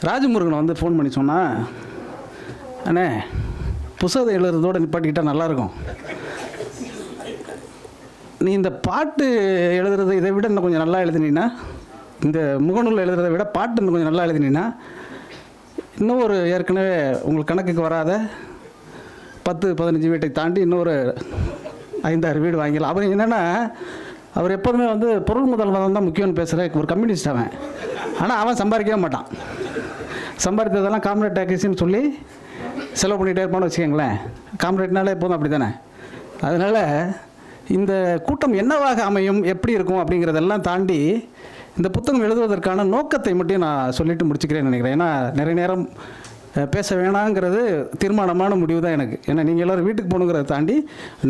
ராஜமுருகனை வந்து ஃபோன் பண்ணி சொன்னால், அண்ணே புத்தகத்தை எழுதுறதோடு நிப்பாட்டிக்கிட்டால் நல்லாயிருக்கும், நீ இந்த பாட்டு எழுதுறது இதை விட இன்னும் கொஞ்சம் நல்லா எழுதினீன்னா, இந்த முகநூல் எழுதுறதை விட பாட்டு இன்னும் கொஞ்சம் நல்லா எழுதினீன்னா, இன்னும் ஒரு ஏற்கனவே உங்களுக்கு கணக்குக்கு வராத 10-15 வீட்டை தாண்டி இன்னொரு 5-6 வீடு வாங்கிடலாம். அவர் என்னென்னா, அவர் எப்போதுமே வந்து பொருள் முதல்வன் தான் முக்கியம்னு பேசுகிற ஒரு கம்யூனிஸ்ட் அவன். ஆனால் அவன் சம்பாதிக்கவே மாட்டான். சம்பாதித்ததெல்லாம் காம்ரேட் டேக்ஸின்னு சொல்லி செலவு பண்ணிகிட்டே இருப்பான்னு வச்சுக்கோங்களேன். காம்ரேட்னாலே எப்போதும் அப்படி தானே. அதனால் இந்த கூட்டம் என்னவாக அமையும், எப்படி இருக்கும் அப்படிங்கிறதெல்லாம் தாண்டி இந்த புத்தகம் எழுதுவதற்கான நோக்கத்தை மட்டும் நான் சொல்லிவிட்டு முடிச்சுக்கிறேன்னு நினைக்கிறேன். ஏன்னா நிறைய நேரம் பேச வேணாங்கிறது தீர்மானமான முடிவு தான் எனக்கு. ஏன்னா நீங்கள் எல்லோரும் வீட்டுக்கு போகணுங்கிறத தாண்டி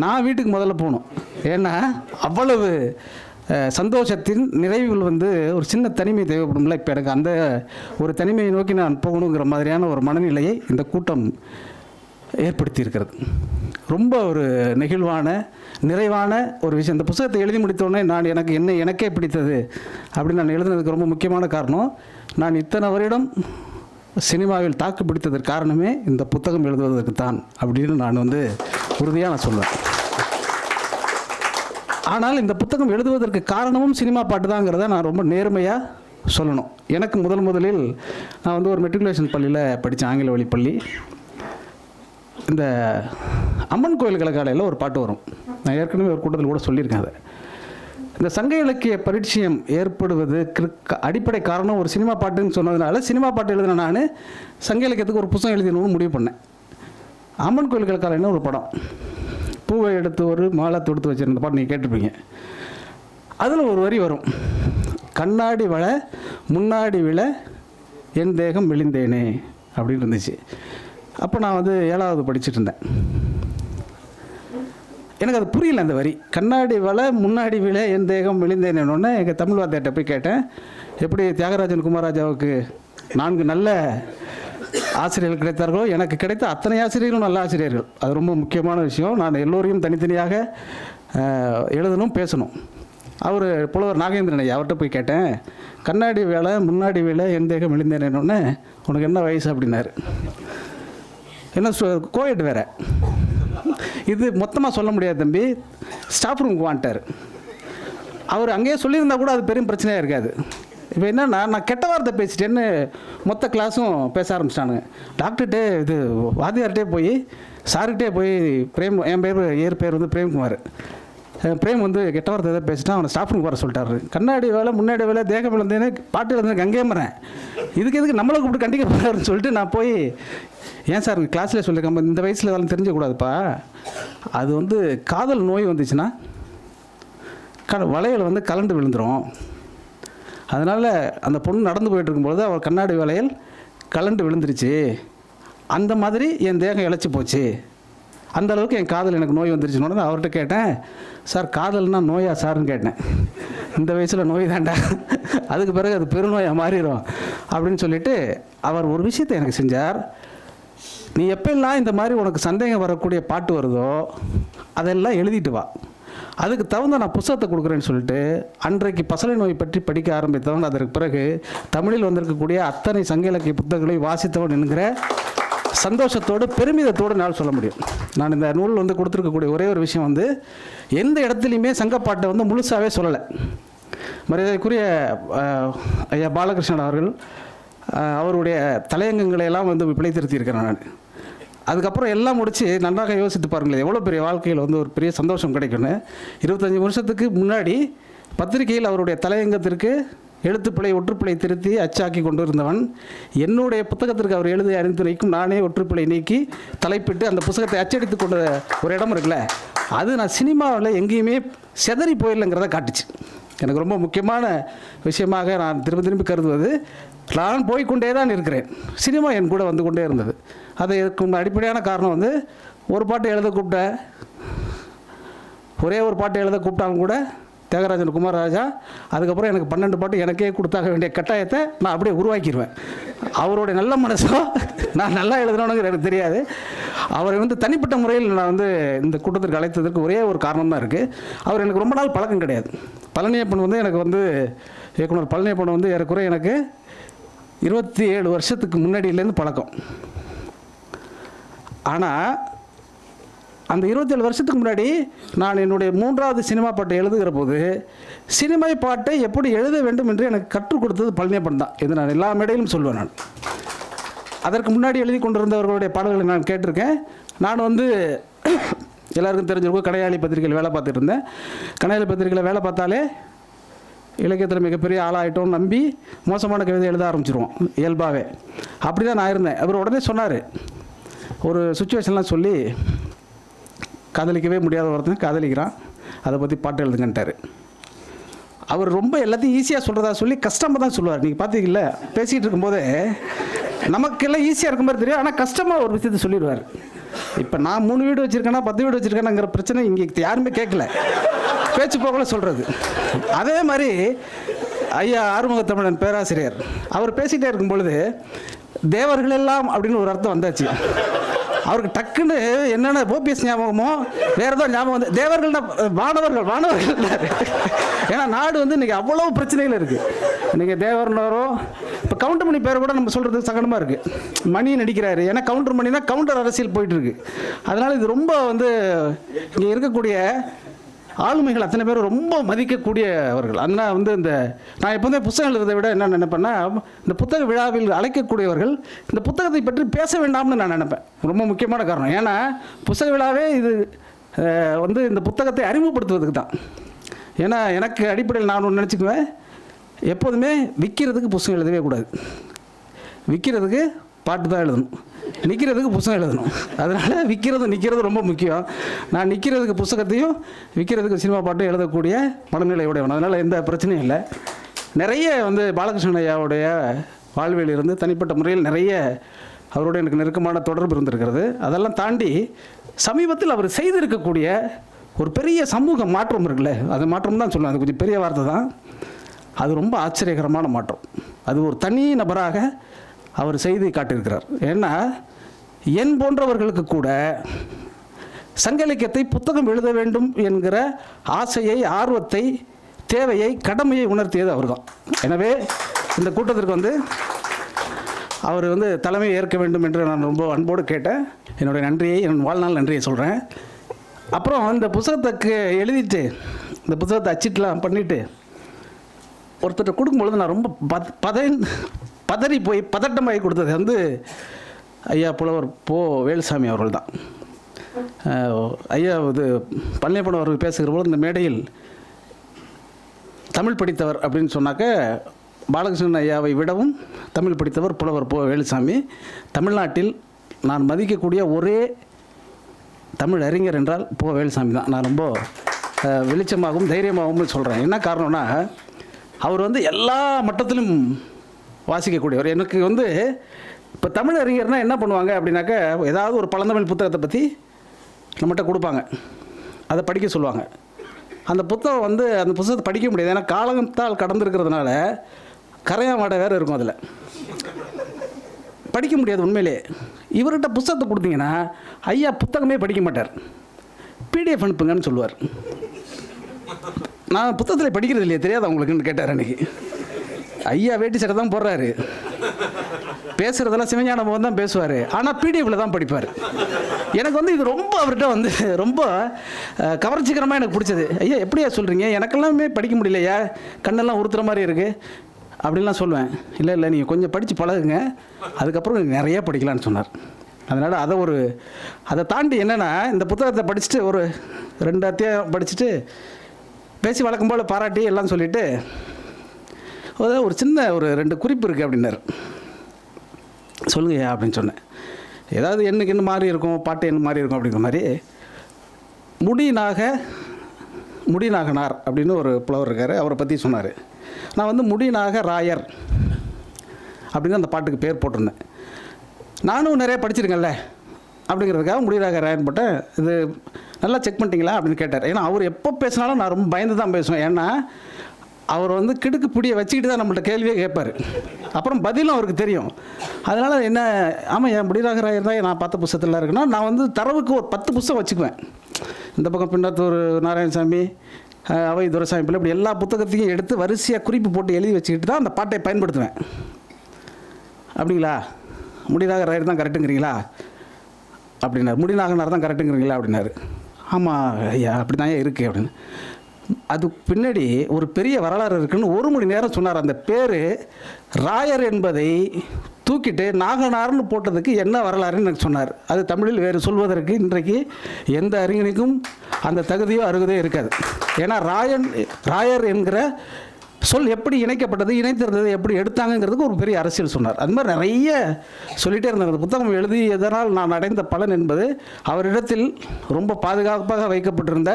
நான் வீட்டுக்கு முதல்ல போகணும். ஏன்னா அவ்வளவு சந்தோஷத்தின் நிறைவில் வந்து ஒரு சின்ன தனிமை தேவைப்படும்ல. இப்போ எனக்கு அந்த ஒரு தனிமையை நோக்கி நான் போகணுங்கிற மாதிரியான ஒரு மனநிலையை இந்த கூட்டம் ஏற்படுத்தி இருக்கிறது. ரொம்ப ஒரு நெகிழ்வான நிறைவான ஒரு விஷயம். இந்த புத்தகத்தை எழுதி முடித்தோடனே நான் எனக்கே பிடித்தது அப்படின்னு நான் எழுதுனதுக்கு ரொம்ப முக்கியமான காரணம், நான் இத்தனை வருடம் சினிமாவில் தாக்கு பிடித்ததற்கு காரணமே இந்த புத்தகம் எழுதுவதற்கு தான் அப்படின்னு நான் வந்து உறுதியாக நான் சொல்லுவேன். ஆனால் இந்த புத்தகம் எழுதுவதற்கு காரணமும் சினிமா பாட்டு தாங்கிறத நான் ரொம்ப நேர்மையாக சொல்லணும். எனக்கு முதலில் நான் வந்து ஒரு மெட்ரிகுலேஷன் பள்ளியில் படித்தேன், ஆங்கில வழி பள்ளி. இந்த அம்மன் கோயில் கலக்காலையில் ஒரு பாட்டு வரும். நான் ஏற்கனவே ஒரு கூட்டத்தில் கூட சொல்லியிருக்கேன். அதை இந்த சங்க இலக்கிய பரிச்சயம் ஏற்படுவதற்கு அடிப்படை காரணம் ஒரு சினிமா பாட்டுன்னு சொன்னதுனால சினிமா பாட்டு எழுதின நான் சங்க இலக்கியத்துக்கு ஒரு புத்தகம் எழுதினு முடிவு பண்ணேன். அம்மன் கோயில் கலக்காலைன்னு ஒரு படம், பூவை எடுத்து ஒரு மாலை தொடுத்து வச்சுருந்த பாட்டு நீங்கள் கேட்டிருப்பீங்க. அதில் ஒரு வரி வரும், கண்ணாடி வள முன்னாடி விழ என் தேகம் விழுந்தேனே அப்படின்னு இருந்துச்சு. அப்போ நான் வந்து 7வது படிச்சுட்டு இருந்தேன். எனக்கு அது புரியல அந்த வரி. கண்ணாடி வள முன்னாடி விழ என் தேகம் விழுந்தேனோன்னு எங்கள் தமிழ் வாத்தியார்கிட்ட போய் கேட்டேன். எப்படி தியாகராஜன் குமாரராஜாவுக்கு 4 நல்ல ஆசிரியர்கள் கிடைத்தார்களோ எனக்கு கிடைத்த அத்தனை ஆசிரியர்களும் நல்ல ஆசிரியர்கள். அது ரொம்ப முக்கியமான விஷயம். நான் எல்லோரையும் தனித்தனியாக எழுதணும், பேசணும். அவர் புலவர் நாகேந்திரன் ஐயா, அவர்கிட்ட போய் கேட்டேன், கண்ணாடி வேலை முன்னாடி வேலை என் தேகம் விழுந்தேனோன்னு உனக்கு என்ன வயசு அப்படின்னாரு. என்ன கோயட் வேறு, இது மொத்தமாக சொல்ல முடியாது தம்பி, ஸ்டாஃப் ரூமுக்கு வாங்கிட்டார். அவர் அங்கேயே சொல்லியிருந்தா கூட அது பெரும் பிரச்சனையாக இருக்காது. இப்போ என்னென்னா, நான் கெட்ட வார்த்தை பேசிட்டேன்னு மொத்த கிளாஸும் பேச ஆரம்பிச்சிட்டானுங்க. டாக்டர்கிட்டே இது வாத்தியார்கிட்டே போய் சார்கிட்டே போய் பிரேம், என் பேர் வந்து பிரேம்குமார், பிரேம் வந்து கெட்ட வார்த்தை எதாவது பேசிட்டான், அவனை ஸ்டாஃப் ரூமுக்கு வர சொல்லிட்டாரு. கண்ணாடி வேலை முன்னாடி வேலை தேகம் விழுந்தேன்னு பாட்டு எழுந்தேன் கங்கேமறேன், எதுக்கு நம்மளை கூப்பிட்டு கண்டிக்க போகிறாருன்னு சொல்லிட்டு நான் போய், ஏன் சார் கிளாஸில் சொல்லியிருக்காம இந்த வயசில் அதெல்லாம் தெரிஞ்சக்கூடாதுப்பா, அது வந்து காதல் நோய் வந்துச்சுன்னா வளையல் வந்து கலண்டு விழுந்துடும், அதனால் அந்த பொண்ணு நடந்து போயிட்டு இருக்கும்பொழுது அவள் கண்ணாடி வளையல் கலண்டு விழுந்துருச்சு, அந்த மாதிரி என் தேகம் இழைச்சி போச்சு, அந்த அளவுக்கு என் காதல் எனக்கு நோய் வந்துருச்சுன்னு அவர்கிட்ட கேட்டேன். சார் காதல்னா நோயா சார்னு கேட்டேன். இந்த வயசில் நோய் தாண்டா, அதுக்கு பிறகு அது பெருநோயாக மாறிடும் அப்படின்னு சொல்லிட்டு அவர் ஒரு விஷயத்தை எனக்கு செஞ்சார். நீ எப்பெல்லாம் இந்த மாதிரி உனக்கு சந்தேகம் வரக்கூடிய பாட்டு வருதோ அதெல்லாம் எழுதிட்டு வா, அதுக்கு தகுந்த நான் புத்தகத்தை கொடுக்குறேன்னு சொல்லிட்டு அன்றைக்கு பசலை நோய் பற்றி படிக்க ஆரம்பித்தவன், அதற்கு பிறகு தமிழில் வந்திருக்கக்கூடிய அத்தனை சங்க இலக்கிய புத்தகங்களை வாசித்தவன் என்கிற சந்தோஷத்தோடு பெருமிதத்தோடு நான் சொல்ல முடியும். நான் இந்த நூல் வந்து கொடுத்துருக்கக்கூடிய ஒரே ஒரு விஷயம் வந்து, எந்த இடத்துலையுமே சங்கப்பாட்டை வந்து முழுசாகவே சொல்லலை. மரியாதைக்குரிய ஐயா பாலகிருஷ்ணன் அவர்கள் அவருடைய தலையங்கங்களை எல்லாம் வந்து பிழை திருத்தியிருக்கிறேன் நான். அதுக்கப்புறம் எல்லாம் முடித்து நன்றாக யோசித்து பாருங்களேன், எவ்வளோ பெரிய வாழ்க்கையில் வந்து ஒரு பெரிய சந்தோஷம் கிடைக்குன்னு. 25 வருஷத்துக்கு முன்னாடி பத்திரிகையில் அவருடைய தலையங்கத்திற்கு எழுத்துப்பிழை ஒற்றுப்பிழை திருத்தி அச்சாக்கி கொண்டு இருந்தவன், என்னுடைய புத்தகத்திற்கு அவர் எழுதி அறிந்துரைக்கும் நானே ஒற்றுப்பிழை நீக்கி தலைப்பிட்டு அந்த புத்தகத்தை அச்சடித்து கொண்ட ஒரு இடம் இருக்குல்ல, அது நான் சினிமாவில் எங்கேயுமே செதறி போயிடலைங்கிறத காட்டுச்சு. எனக்கு ரொம்ப முக்கியமான விஷயமாக நான் திரும்பி கருதுவது, நான் போய்கொண்டே தான் இருக்கிறேன், சினிமா என் கூட வந்து கொண்டே இருந்தது. அதை அடிப்படையான காரணம் வந்து, ஒரு பாட்டு எழுத கூப்பிட்டேன், ஒரே ஒரு பாட்டு எழுத கூப்பிட்டாலும் கூட தியாகராஜன் குமாரராஜா, அதுக்கப்புறம் எனக்கு 12 பாட்டு எனக்கே கொடுத்தாக வேண்டிய கட்டாயத்தை நான் அப்படியே உருவாக்கிடுவேன். அவருடைய நல்ல மனசோ நான் நல்லா எழுதணுங்கிறது எனக்கு தெரியாது. அவரை வந்து தனிப்பட்ட முறையில் நான் வந்து இந்த கூட்டத்திற்கு அழைத்ததற்கு ஒரே ஒரு காரணம் தான் இருக்குது. அவர் எனக்கு ரொம்ப நாள் பழக்கம் கிடையாது. பழனியப்பன் வந்து எனக்கு வந்து இயக்குனர் பழனியப்பன் வந்து ஏறக்குறை எனக்கு 27 வருஷத்துக்கு முன்னாடியிலேருந்து பழக்கம். ஆனால் அந்த 27 வருஷத்துக்கு முன்னாடி நான் என்னுடைய 3வது சினிமா பாட்டை எழுதுகிற போது சினிமா பாட்டை எப்படி எழுத வேண்டும் என்று எனக்கு கற்றுக் கொடுத்தது பழனியப்பன் தான். இது நான் எல்லா மேடையிலும் சொல்வேன். நான் அதற்கு முன்னாடி எழுதி கொண்டிருந்தவர்களுடைய பாடல்களை நான் கேட்டிருக்கேன். நான் வந்து எல்லாருக்கும் தெரிஞ்சிருக்கும், கடையாளி பத்திரிகையில் வேலை பார்த்துட்டு இருந்தேன். கடையாளி பத்திரிகையில் வேலை பார்த்தாலே இலக்கியத்தில் மிகப்பெரிய ஆளாயிட்டோம்னு நம்பி மோசமான கவிதை எழுத ஆரம்பிச்சிருவோம் இயல்பாகவே. அப்படி தான் நான் இருந்தேன். அவர் உடனே சொன்னார், ஒரு சுச்சுவேஷன்லாம் சொல்லி, காதலிக்கவே முடியாத ஒருத்தன் காதலிக்கிறான், அதை பற்றி பாட்டு எழுதுங்கன்ட்டார். அவர் ரொம்ப எல்லாத்தையும் ஈஸியாக சொல்கிறதா சொல்லி கஷ்டமாக தான் சொல்லுவார். நீங்கள் பார்த்தீங்கல்ல, பேசிகிட்டு இருக்கும்போதே நமக்கெல்லாம் ஈஸியாக இருக்க மாதிரி தெரியும், ஆனால் கஷ்டமாக ஒரு விஷயத்தை சொல்லிடுவார். இப்போ நான் 3 வீடு வச்சுருக்கேன்னா 10 வீடு வச்சுருக்கேனாங்கிற பிரச்சனை இங்கே யாருமே கேட்கல, பேச்சு போகல சொல்கிறது. அதே மாதிரி ஐயா ஆறுமுகத்தமிழன் பேராசிரியர் அவர் பேசிகிட்டே இருக்கும் பொழுது தேவர்கள் எல்லாம் அப்படின்னு ஒரு அர்த்தம் வந்தாச்சு. அவருக்கு டக்குன்னு என்னென்ன ஓபிஎஸ் ஞாபகமோ வேறு ஏதோ ஞாபகம் வந்து தேவர்கள்னா வானவர்கள். ஏன்னா நாடு வந்து இன்றைக்கி அவ்வளோ பிரச்சனைகள் இருக்குது. இன்றைக்கி தேவர்னரோ இப்போ கவுண்டர் மணி பேரை கூட நம்ம சொல்கிறது சங்கடமாக இருக்குது. மணி நடிக்கிறாரு, ஏன்னா கவுண்டர் மணினா கவுண்டர் அரசியல் போயிட்டுருக்கு. அதனால் இது ரொம்ப வந்து இங்கே இருக்கக்கூடிய ஆளுமைகள் அத்தனை பேர் ரொம்ப மதிக்கக்கூடியவர்கள். அதனால் வந்து இந்த நான் எப்போதுமே புத்தகம் எழுதுறதை விட என்ன நினைப்பேன்னா, இந்த புத்தக விழாவில் அழைக்கக்கூடியவர்கள் இந்த புத்தகத்தை பற்றி பேச வேண்டாம்னு நான் நினைப்பேன். ரொம்ப முக்கியமான காரணம். ஏன்னா புத்தக விழாவே இது வந்து இந்த புத்தகத்தை அறிமுகப்படுத்துவதுக்கு தான். ஏன்னா எனக்கு அடிப்படையில் நான் ஒன்று நினச்சிக்குவேன், எப்போதுமே விற்கிறதுக்கு புத்தகம் எழுதவே கூடாது, விற்கிறதுக்கு பாட்டு தான் எழுதணும், நிற்கிறதுக்கு புத்தகம் எழுதணும். அதனால் நிற்கிறது ரொம்ப முக்கியம். நான் நிற்கிறதுக்கு புத்தகத்தையும் விற்கிறதுக்கு சினிமா பாட்டும் எழுதக்கூடிய மனநிலை உடையவன். அதனால் எந்த பிரச்சனையும் இல்லை. நிறைய வந்து பாலகிருஷ்ணன் ஐயாவுடைய வாழ்வில் இருந்து தனிப்பட்ட முறையில் நிறைய அவரோட எனக்கு நெருக்கமான தொடர்பு இருந்திருக்கிறது. அதெல்லாம் தாண்டி சமீபத்தில் அவர் செய்திருக்கக்கூடிய ஒரு பெரிய சமூக மாற்றம் இருக்குல்ல, அது மாற்றம் தான் சொல்லுவேன், அது கொஞ்சம் பெரிய வார்த்தை தான். அது ரொம்ப ஆச்சரியகரமான மாற்றம். அது ஒரு தனி நபராக அவர் செய்து காட்டியிருக்கிறார். ஏன்னா என் போன்றவர்களுக்கு கூட சங்க இலக்கியத்தை புத்தகம் எழுத வேண்டும் என்கிற ஆசையை, ஆர்வத்தை, தேவையை, கடமையை உணர்த்தியது அவர் தான். எனவே இந்த கூட்டத்திற்கு வந்து அவர் வந்து தலைமையை ஏற்க வேண்டும் என்று நான் ரொம்ப அன்போடு கேட்டேன். என்னுடைய நன்றியை, என் வாழ்நாள் நன்றியை சொல்கிறேன். அப்புறம் இந்த புத்தகத்துக்கு எழுதிட்டு இந்த புத்தகத்தை அச்சிட்டுலாம் பண்ணிவிட்டு ஒருத்தர் கொடுக்கும்பொழுது நான் ரொம்ப பதறி போய் பதட்டமாகி கொடுத்தது வந்து ஐயா புலவர் வேலுசாமி அவர்கள் தான். ஐயா இது பழனியப்பன் அவர்கள் பேசுகிற போது இந்த மேடையில் தமிழ் படித்தவர் அப்படின்னு சொன்னாக்க பாலகிருஷ்ணன் ஐயாவை விடவும் தமிழ் படித்தவர் புலவர் வேலுசாமி. தமிழ்நாட்டில் நான் மதிக்கக்கூடிய ஒரே தமிழ் அறிஞர் என்றால் வேலுசாமி தான். நான் ரொம்ப வெளிச்சமாகவும் தைரியமாகவும் சொல்கிறேன். என்ன காரணம்னா, அவர் வந்து எல்லா மட்டத்திலும் வாசிக்கக்கூடியவர். எனக்கு வந்து இப்போ தமிழ் அறிஞர்னால் என்ன பண்ணுவாங்க அப்படின்னாக்க, ஏதாவது ஒரு பழந்தமிழ் புத்தகத்தை பற்றி நம்மகிட்ட கொடுப்பாங்க, அதை படிக்க சொல்லுவாங்க. அந்த புத்தகம் வந்து அந்த புத்தகத்தை படிக்க முடியாது, ஏன்னா காலத்தால் கடந்திருக்கிறதுனால கரையாமாட வேறு இருக்கும், அதில் படிக்க முடியாது. உண்மையிலே இவர்கிட்ட புத்தகத்தை கொடுத்தீங்கன்னா ஐயா புத்தகமே படிக்க மாட்டார், பிடிஎஃப் அனுப்புங்கன்னு சொல்லுவார். நான் புத்தகத்தில் படிக்கிறது இல்லையே, தெரியாது அவங்களுக்குன்னு கேட்டார் அன்றைக்கி. ஐயா வேட்டி சட்டை தான் போடுறாரு, பேசுகிறதெல்லாம் சிவஞான போது தான் பேசுவார், ஆனால் பிடிஎஃப்பில் தான் படிப்பார். எனக்கு வந்து இது ரொம்ப அவர்கிட்ட வந்து ரொம்ப கவர்ச்சிகரமாக எனக்கு பிடிச்சது. ஐயா எப்படியா சொல்கிறீங்க, எனக்கெல்லாமே படிக்க முடியலையா, கண்ணெல்லாம் உறுத்துற மாதிரி இருக்குது அப்படின்லாம் சொல்லுவேன். இல்லை நீங்கள் கொஞ்சம் படித்து பழகுங்க, அதுக்கப்புறம் நிறைய படிக்கலான்னு சொன்னார். அதனால் அதை தாண்டி என்னென்னா, இந்த புத்தகத்தை படிச்சுட்டு ஒரு 2 அத்தியாயம் படிச்சுட்டு பேசி வழக்கம் போல் பாராட்டி எல்லாம் சொல்லிவிட்டு ஒரு சின்ன 2 குறிப்பு இருக்குது அப்படின்னார். சொல்லுங்கய்யா அப்படின்னு சொன்னேன். ஏதாவது என்னைக்கு என்ன மாதிரி இருக்கும், பாட்டு என்ன மாதிரி இருக்கும் அப்படிங்கிற மாதிரி. முடிநாகனார் அப்படின்னு ஒரு புலவர் இருக்கார், அவரை பற்றி சொன்னார். நான் வந்து முடிநாக ராயர் அப்படின்னு அந்த பாட்டுக்கு பேர் போட்டிருந்தேன். நானும் நிறைய படிச்சிருக்கேன்ல அப்படிங்கிறதுக்காக முடிநாக ராயர் போட்டேன். இது நல்லா செக் பண்ணிட்டீங்களா அப்படின்னு கேட்டார். ஏன்னா அவர் எப்போ பேசினாலும் நான் ரொம்ப பயந்து தான் பேசுவேன். ஏன்னா அவர் வந்து கிடுக்கு பிடியை வச்சுக்கிட்டு தான் நம்மள்ட்ட கேள்வியே கேட்பார், அப்புறம் பதிலும் அவருக்கு தெரியும். அதனால் என்ன, ஆமாம் என் முடிநாக ராயர் தான் நான் பார்த்த புத்தகத்தில் இருக்குன்னா, நான் வந்து தரவுக்கு ஒரு 10 புத்தகம் வச்சுக்குவேன். இந்த பக்கம் பின்னத்தூர் நாராயணசாமி, அவை துரைசாமி பிள்ளை, இப்படி எல்லா புத்தகத்தையும் எடுத்து வரிசையாக குறிப்பு போட்டு எழுதி வச்சுக்கிட்டு தான் அந்த பாட்டை பயன்படுத்துவேன். அப்படிங்களா, முடிநாகனார் தான் கரெக்டுங்கிறீங்களா அப்படின்னாரு. முடிநாகனார் தான் கரெக்டுங்கிறீங்களா அப்படின்னாரு. ஆமாம் ஐயா அப்படி தான் இருக்குது அப்படின்னு. அது பின்னாடி ஒரு பெரிய வரலாறு இருக்குன்னு 1 மணி நேரம் சொன்னார். அந்த பேர் ராயர் என்பதை தூக்கிட்டு நாகனார்னு போட்டதுக்கு என்ன வரலாறுன்னு எனக்கு சொன்னார். அது தமிழில் வேறு சொல்வதற்கு இன்றைக்கு எந்த அறிஞனுக்கும் அந்த தகுதியோ அருகதோ இருக்காது. ஏன்னா ராயர் என்கிற சொல் எப்படி இணைக்கப்பட்டது, இணைத்திருந்தது எப்படி எடுத்தாங்கிறதுக்கு ஒரு பெரிய அரசியல் சொன்னார். அது மாதிரி நிறைய சொல்லிகிட்டே இருந்தார். அந்த புத்தகம் எழுதியதனால் நான் அடைந்த பலன் என்பது அவரிடத்தில் ரொம்ப பாதுகாப்பாக வைக்கப்பட்டிருந்த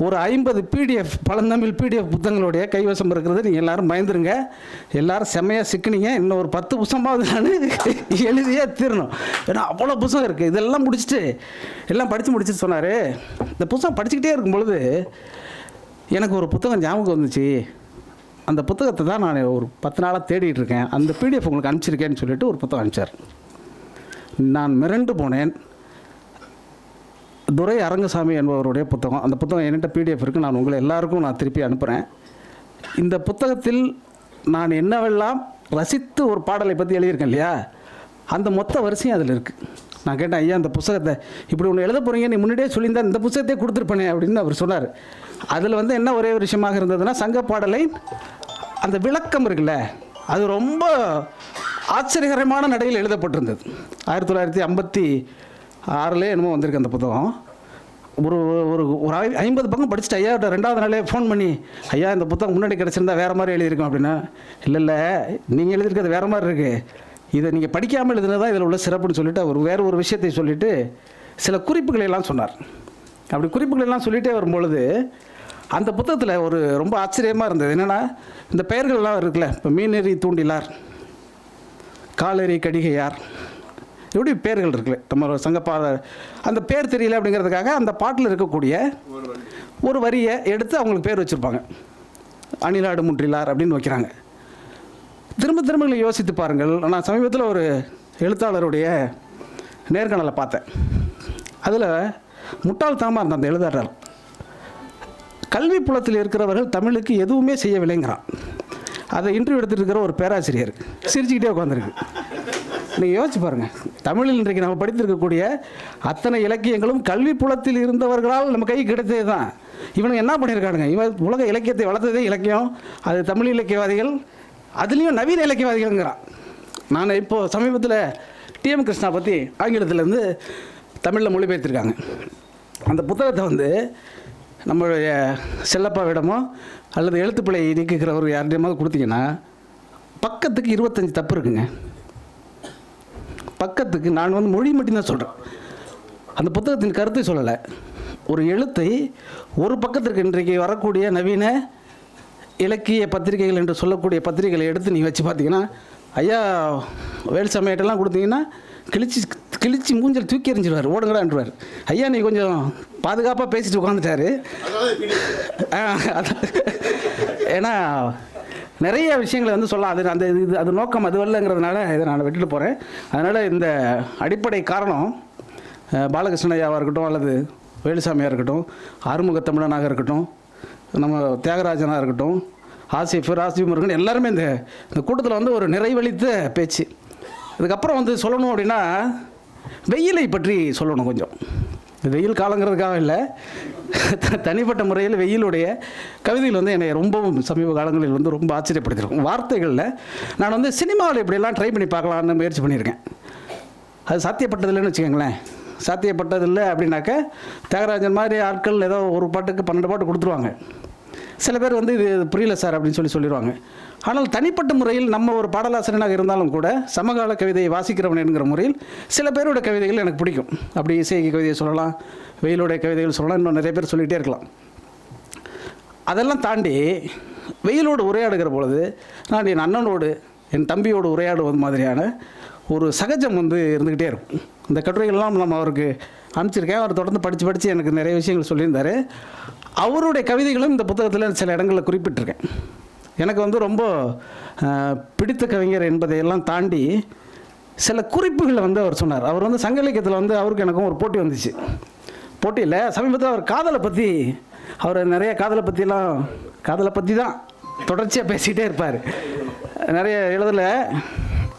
ஒரு 50 PDF பழந்தமிழ் PDF புத்தகங்களுடைய கைவசம் இருக்கிறது. நீங்கள் எல்லோரும் பயந்துருங்க, எல்லோரும் செம்மையாக சிக்கினீங்க. இன்னும் ஒரு 10 புத்தகமாவது நான் எழுதியே தீரணும். ஏன்னா அவ்வளோ புத்தகம் இருக்குது. இதெல்லாம் முடிச்சுட்டு எல்லாம் படித்து முடிச்சுட்டு சொன்னார். இந்த புத்தகம் படிச்சுக்கிட்டே இருக்கும் பொழுது எனக்கு ஒரு புத்தகம் ஞாபகம் வந்துச்சு. அந்த புத்தகத்தை தான் நான் ஒரு 10 நாளாக தேடிட்டு இருக்கேன். அந்த PDF உங்களுக்கு அனுப்பிச்சிருக்கேன்னு சொல்லிட்டு ஒரு புத்தகம் அனுப்பிச்சார். நான் மிரண்டு போனேன். துரை அரங்கசாமி என்பவருடைய புத்தகம். அந்த புத்தகம் என்கிட்ட PDF இருக்குது. நான் உங்களை எல்லாருக்கும் நான் திருப்பி அனுப்புகிறேன். இந்த புத்தகத்தில் நான் என்னவெல்லாம் ரசித்து ஒரு பாடலை பற்றி எழுதியிருக்கேன் இல்லையா, அந்த மொத்த வரிசையும் அதில் இருக்குது. நான் கேட்டேன், ஐயா அந்த புத்தகத்தை இப்படி ஒன்று எழுத போகிறீங்க, நீ முன்னாடியே சொல்லியிருந்தா இந்த புத்தகத்தையே கொடுத்துருப்பேனே அப்படின்னு அவர் சொன்னார். அதில் வந்து என்ன ஒரே ஒரு விஷயமாக இருந்ததுன்னா, சங்க பாடலை அந்த விளக்கம் இருக்குல்ல, அது ரொம்ப ஆச்சரியகரமான நடையில் எழுதப்பட்டிருந்தது. 1956 என்னமோ வந்திருக்கு அந்த புத்தகம். ஒரு ஒரு ஒரு 50 பக்கம் படிச்சுட்டு ஐயா 2வது நாளே ஃபோன் பண்ணி, ஐயா இந்த புத்தகம் முன்னாடி கிடச்சிருந்தா வேறு மாதிரி எழுதியிருக்கோம் அப்படின்னா, இல்லை நீங்கள் எழுதியிருக்கிறது வேறு மாதிரி இருக்குது, இதை நீங்கள் படிக்காமல் எழுதுனது தான் இதில் உள்ள சிறப்புன்னு சொல்லிவிட்டு அவர் வேறு ஒரு விஷயத்தை சொல்லிவிட்டு சில குறிப்புகளை எல்லாம் சொன்னார். அப்படி குறிப்புகளெல்லாம் சொல்லிகிட்டே வரும்பொழுது அந்த புத்தகத்தில் ஒரு ரொம்ப ஆச்சரியமாக இருந்தது. என்னென்னா, இந்த பெயர்கள்லாம் இருக்குல்ல, இப்போ மீனெறி தூண்டிலார், காலெறி கடிகையார், இப்படி பேர்கள் இருக்குல்ல, நம்ம சங்கப்பாடல் அந்த பேர் தெரியல அப்படிங்கிறதுக்காக அந்த பாட்டில் இருக்கக்கூடிய ஒரு வரியை எடுத்து அவங்களுக்கு பேர் வச்சுருப்பாங்க. அணிலாடு முன்றிலார் அப்படின்னு வைக்கிறாங்க. திரும்ப திரும்ப யோசித்து பாருங்கள். நான் சமீபத்தில் ஒரு எழுத்தாளருடைய நேர்காணலை பார்த்தேன். அதில் முட்டாள்தனமாக இருந்த அந்த எழுதாளர், கல்வி புலத்தில் இருக்கிறவர்கள் தமிழுக்கு எதுவுமே செய்யவில்லைங்கிறான். அதை இன்டர்வியூ எடுத்துகிட்டு இருக்கிற ஒரு பேராசிரியர் சிரிச்சுக்கிட்டே உட்காந்துருக்கு. நீங்கள் யோசிச்சு பாருங்கள், தமிழில் இன்றைக்கு நம்ம படித்திருக்கக்கூடிய அத்தனை இலக்கியங்களும் கல்வி புலத்தில் இருந்தவர்களால் நம்ம கை கிடைத்தது தான். இவனுங்க என்ன பண்ணியிருக்கானுங்க, இவன் உலக இலக்கியத்தை வளர்த்ததே இலக்கியம், அது தமிழ் இலக்கியவாதிகள், அதுலேயும் நவீன இலக்கியவாதிகள்ங்கிறான். நான் இப்போது சமீபத்தில் TM கிருஷ்ணா பற்றி ஆங்கிலத்திலேருந்து தமிழில் மொழிபெயர்த்திருக்காங்க. அந்த புத்தகத்தை வந்து நம்மளுடைய செல்லப்பாவிடமோ அல்லது எழுத்துப்பிழை நீக்குகிறவர் யார்கிட்டயாவது கொடுத்தீங்கன்னா பக்கத்துக்கு 25 தப்பு இருக்குங்க. பக்கத்துக்கு நான் வந்து மொழி மட்டும்தான் சொல்கிறேன், அந்த புத்தகத்தின் கருத்தை சொல்லலை. ஒரு எழுத்தை ஒரு பக்கத்திற்கு இன்றைக்கு வரக்கூடிய நவீன இலக்கிய பத்திரிகைகள் என்று சொல்லக்கூடிய பத்திரிகைகளை எடுத்து நீங்கள் வச்சு பார்த்தீங்கன்னா, ஐயா வேல்சாமியிட்டெல்லாம் கொடுத்தீங்கன்னா கிழிச்சி மூஞ்சல் தூக்கி எறிஞ்சிடுவார், ஓடுங்கடான்றார். ஐயா நீ கொஞ்சம் பாதுகாப்பாக பேசிட்டு உட்காந்துட்டாரு. ஏன்னா நிறைய விஷயங்களை வந்து சொல்லலாம். அது அந்த அது நோக்கம் அது வரலங்கிறதுனால இதை நான் விட்டுட்டு போகிறேன். அதனால் இந்த அடிப்படை காரணம் பாலகிருஷ்ண ஐயாவாக இருக்கட்டும், அல்லது வேலுசாமியாக இருக்கட்டும், ஆறுமுக தமிழனாக இருக்கட்டும், நம்ம தியாகராஜனாக இருக்கட்டும், ஆசிஃப் இருக்கட்டும், எல்லாருமே இந்த கூட்டத்தில் வந்து ஒரு நிறைவளித்த பேச்சு. அதுக்கப்புறம் வந்து சொல்லணும் அப்படின்னா, வெயிலை பற்றி சொல்லணும். கொஞ்சம் வெயில் காலங்கிறதுக்காக இல்லை, தனிப்பட்ட முறையில் வெயிலுடைய கவிதைகள் வந்து என்னை ரொம்பவும் சமீப காலங்களில் வந்து ரொம்ப ஆச்சரியப்படுத்திருக்கும். வார்த்தைகளில் நான் வந்து சினிமாவில் இப்படியெல்லாம் ட்ரை பண்ணி பார்க்கலான்னு முயற்சி பண்ணியிருக்கேன். அது சாத்தியப்பட்டதில்லைன்னு வச்சுக்கோங்களேன். சாத்தியப்பட்டதில்லை அப்படின்னாக்க தியாகராஜன் மாதிரி ஆட்கள் ஏதோ ஒரு பாட்டுக்கு 12 பாட்டு கொடுத்துருவாங்க. சில பேர் வந்து இது புரியல சார் அப்படின்னு சொல்லிடுவாங்க. ஆனால் தனிப்பட்ட முறையில் நம்ம ஒரு பாடலாசிரியனாக இருந்தாலும் கூட சமகால கவிதையை வாசிக்கிறவன் என்கிற முறையில் சில பேரோட கவிதைகள் எனக்கு பிடிக்கும். அப்படி இசை கவிதையை சொல்லலாம், வெயிலுடைய கவிதைகள் சொல்லலாம், இன்னும் நிறைய பேர் சொல்லிகிட்டே இருக்கலாம். அதெல்லாம் தாண்டி வெயிலோடு உரையாடுகிற பொழுது நான் என் அண்ணனோடு என் தம்பியோடு உரையாடுவது மாதிரியான ஒரு சகஜம் வந்து இருந்துக்கிட்டே இருக்கும். இந்த கட்டுரைகள்லாம் நம்ம அவருக்கு அனுப்பிச்சிருக்கேன். அவர் தொடர்ந்து படித்து எனக்கு நிறைய விஷயங்கள் சொல்லியிருந்தார். அவருடைய கவிதைகளும் இந்த புத்தகத்தில் சில இடங்களில் குறிப்பிட்டிருக்கேன். எனக்கு வந்து ரொம்ப பிடித்த கவிஞர் என்பதையெல்லாம் தாண்டி சில குறிப்புகளை வந்து அவர் சொன்னார். அவர் வந்து சங்க இலக்கியத்தில் வந்து அவருக்கு எனக்கும் ஒரு போட்டி வந்துச்சு. போட்டியில் சமீபத்தில் அவர் காதலை பற்றி, அவர் நிறைய காதலை பற்றி தான் தொடர்ச்சியாக பேசிகிட்டே இருப்பார். நிறைய எழுதலை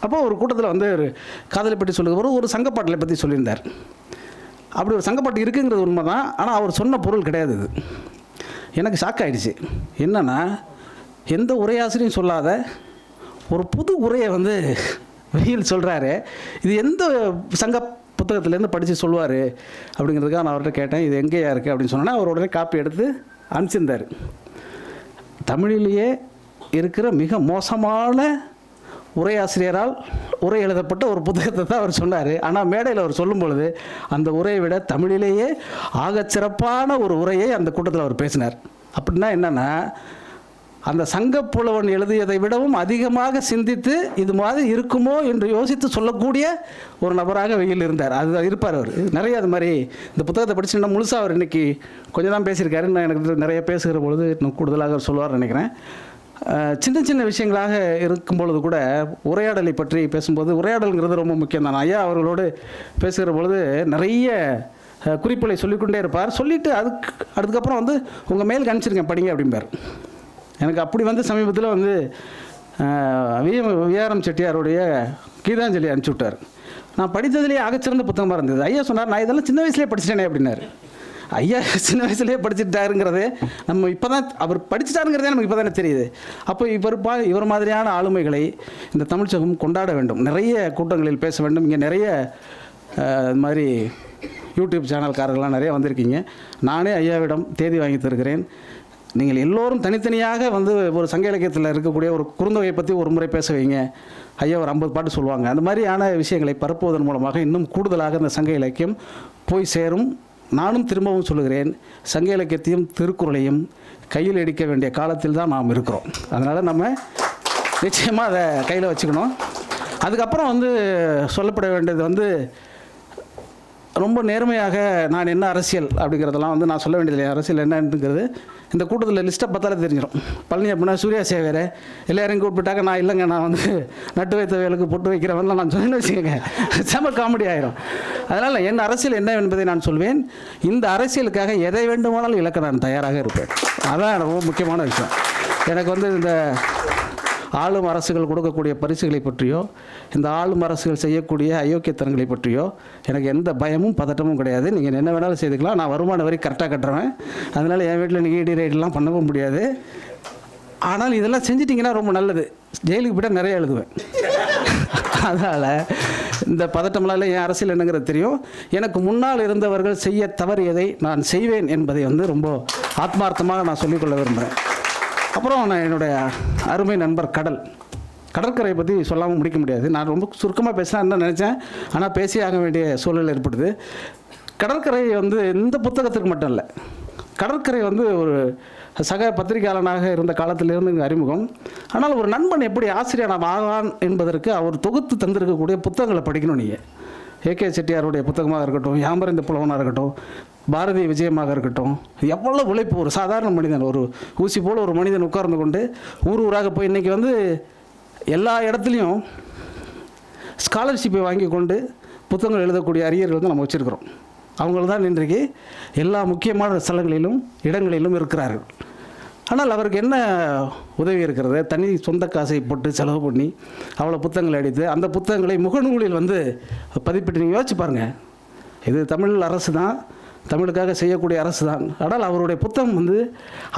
அப்போ ஒரு கூட்டத்தில் வந்து ஒரு காதலை பற்றி சொல்லுகிற ஒரு சங்கப்பாட்டலை பற்றி சொல்லியிருந்தார். அப்படி ஒரு சங்கப்பாட்டு இருக்குங்கிறது உண்மை தான். ஆனால் அவர் சொன்ன பொருள் கிடையாது. இது எனக்கு ஷாக் ஆகிடுச்சு. என்னென்னா, எந்த உரையாசிரியும் சொல்லாத ஒரு புது உரையை வந்து வெயில் சொல்கிறாரு. இது எந்த சங்க புத்தகத்துலேருந்து படித்து சொல்லுவார் அப்படிங்கிறதுக்காக நான் அவர்கிட்ட கேட்டேன், இது எங்கேயா இருக்குது அப்படின்னு சொன்னோன்னா அவர் உடனே காப்பி எடுத்து அனுப்பிச்சிருந்தார். தமிழிலேயே இருக்கிற மிக மோசமான உரையாசிரியரால் உரை எழுதப்பட்ட ஒரு புத்தகத்தை தான் அவர் சொன்னார். ஆனால் மேடையில் அவர் சொல்லும் பொழுது அந்த உரையை விட தமிழிலேயே ஆகச்சிறப்பான ஒரு உரையை அந்த கூட்டத்தில் அவர் பேசினார். அப்படின்னா என்னென்னா, அந்த சங்கப்புலவன் எழுதியதை விடவும் அதிகமாக சிந்தித்து இது மாதிரி இருக்குமோ என்று யோசித்து சொல்லக்கூடிய ஒரு நபராக வெயில் இருந்தார். அது இருப்பார் அவர். நிறைய அது மாதிரி இந்த புத்தகத்தை படிச்சுன்னா முழுசாக அவர் இன்றைக்கி கொஞ்சம் தான் பேசியிருக்காரு. நான் எனக்கு நிறைய பேசுகிற பொழுது இன்னும் கூடுதலாக அவர் சொல்லுவார் நினைக்கிறேன். சின்ன சின்ன விஷயங்களாக இருக்கும் பொழுது கூட உரையாடலை பற்றி பேசும்போது, உரையாடலுங்கிறது ரொம்ப முக்கியம் தான். ஐயா அவர்களோடு பேசுகிற பொழுது நிறைய குறிப்புகளை சொல்லிக்கொண்டே இருப்பார். சொல்லிவிட்டு அதுக்கப்புறம் வந்து உங்கள் மேல் கணிச்சிருக்கேன் படிங்க அப்படிம்பார். எனக்கு அப்படி வந்து சமீபத்தில் வந்து விஆர்எம் செட்டியாருடைய கீதாஞ்சலி அனுப்பிச்சி விட்டார். நான் படித்ததுலேயே ஆகச்சிறந்த புத்தகமாக இருந்தது. ஐயா சொன்னார், நான் இதெல்லாம் சின்ன வயசுலேயே படிச்சிட்டேனே அப்படின்னாரு. ஐயா சின்ன வயசுலேயே படிச்சுட்டாருங்கிறது நம்ம இப்போ தான் அவர் படிச்சுட்டாருங்கிறதே நமக்கு இப்போ தானே தெரியுது. அப்போ இவர் மாதிரியான ஆளுமைகளை இந்த தமிழ் சமூகம் கொண்டாட வேண்டும். நிறைய கூட்டங்களில் பேச வேண்டும். இங்கே நிறைய இது மாதிரி யூடியூப் சேனல்காரர்கள்லாம் நிறைய வந்திருக்கீங்க. நானே ஐயாவிடம் தேதி வாங்கி தருகிறேன். நீங்கள் எல்லோரும் தனித்தனியாக வந்து ஒரு சங்க இலக்கியத்தில் இருக்கக்கூடிய ஒரு குறுந்தொகையை பற்றி ஒரு முறை பேச வைங்க. ஐயா ஒரு 50 பாட்டு சொல்லுவாங்க. அந்த மாதிரியான விஷயங்களை பரப்புவதன் மூலமாக இன்னும் கூடுதலாக இந்த சங்க இலக்கியம் போய் சேரும். நானும் திரும்பவும் சொல்லுகிறேன், சங்க இலக்கியத்தையும் திருக்குறளையும் கையில் எடுக்க வேண்டிய காலத்தில் தான் நாம் இருக்கிறோம். அதனால் நம்ம நிச்சயமாக அதை கையில் வச்சுக்கணும். அதுக்கப்புறம் வந்து சொல்லப்பட வேண்டியது வந்து ரொம்ப நேர்மையாக நான் என்ன அரசியல் அப்படிங்கிறதெல்லாம் வந்து நான் சொல்ல வேண்டியதில்லை. அரசியல் என்னங்கிறது இந்த கூட்டத்தில் லிஸ்ட்டை பார்த்தாலே தெரிஞ்சிடும். பழனி அப்படின்னா சூர்யா சேவரே எல்லாரையும் கூப்பிட்டாக்க நான் இல்லைங்க, நான் வந்து நட்டு வைத்த வேலுக்கு பொட்டு வைக்கிறவன்லாம் நான் சொன்னேன்னு வச்சுக்கோங்க, செம காமெடி ஆயிரும். அதனால் என் அரசியல் என்ன என்பதை நான் சொல்வேன். இந்த அரசியலுக்காக எதை வேண்டுமானாலும் இழக்க நான் தயாராக இருப்பேன். அதான் ரொம்ப முக்கியமான விஷயம். எனக்கு வந்து இந்த ஆளும் அரசுகள் கொடுக்கக்கூடிய பரிசுகளை பற்றியோ, இந்த ஆளும் அரசுகள் செய்யக்கூடிய அயோக்கியத்தனங்களை பற்றியோ எனக்கு எந்த பயமும் பதட்டமும் கிடையாது. நீங்கள் என்ன வேணாலும் செய்துக்கலாம். நான் வருமான வரி கரெக்டாக கட்டுறேன். அதனால் என் வீட்டில் நீங்கள் இடி ரைடெலாம் பண்ணவும் முடியாது. ஆனால் இதெல்லாம் செஞ்சிட்டிங்கன்னா ரொம்ப நல்லது. ஜெயிலுக்கு போய்ட்டால் நிறைய எழுதுவேன். அதனால் இந்த பதட்டமெல்லாம் இல்லை. என் அரசியல் என்னங்கிறது தெரியும். எனக்கு முன்னால் இருந்தவர்கள் செய்ய தவறியதை நான் செய்வேன் என்பதை வந்து ரொம்ப ஆத்மார்த்தமாக நான் சொல்லிக்கொள்ள விரும்புகிறேன். அப்புறம் நான் என்னுடைய அருமை நண்பர் கடற்கரையை பற்றி சொல்லாமல் முடிக்க முடியாது. நான் ரொம்ப சுருக்கமாக பேசலான்னு தான் நினச்சேன். ஆனால் பேசி ஆக வேண்டிய சூழல் ஏற்படுது. கடற்கரை வந்து இந்த புத்தகத்துக்கு மட்டும் இல்லை. கடற்கரை வந்து ஒரு சக பத்திரிகையாளனாக இருந்த காலத்திலிருந்து இங்கே அறிமுகம். ஆனால் ஒரு நண்பன் எப்படி ஆசிரியர் ஆகான் என்பதற்கு அவர் தொகுத்து தந்திருக்கக்கூடிய புத்தகங்களை படிக்கணும். நீங்கள் ஏகே செட்டியாருடைய புத்தகமாக இருக்கட்டும், யாமறிந்த புலவனாக இருக்கட்டும், பாரதி விஜயமாக இருக்கட்டும், எவ்வளோ உழைப்பு. ஒரு சாதாரண மனிதன், ஒரு ஊசி போல் ஒரு மனிதன் உட்கார்ந்து கொண்டு ஊர் ஊராக போய் இன்றைக்கி வந்து எல்லா இடத்துலையும் ஸ்காலர்ஷிப்பை வாங்கி கொண்டு புத்தகங்கள் எழுதக்கூடிய அறிஞர்கள் தான் நம்ம வச்சுருக்கிறோம். அவங்கள தான் இன்றைக்கு எல்லா முக்கியமான ஸ்தலங்களிலும் இடங்களிலும் இருக்கிறார்கள். ஆனால் அவருக்கு என்ன உதவி இருக்கிறது? தனி சொந்த காசை போட்டு செலவு பண்ணி அவ்வளோ புத்தகங்களை அடித்து அந்த புத்தகங்களை முகநூலில் வந்து பதிப்பிட்டு நீங்கள் யோசிச்சு பாருங்கள். இது தமிழ் அரசு தான், தமிழுக்காக செய்யக்கூடிய அரசு தான். ஆனால் அவருடைய புத்தகம் வந்து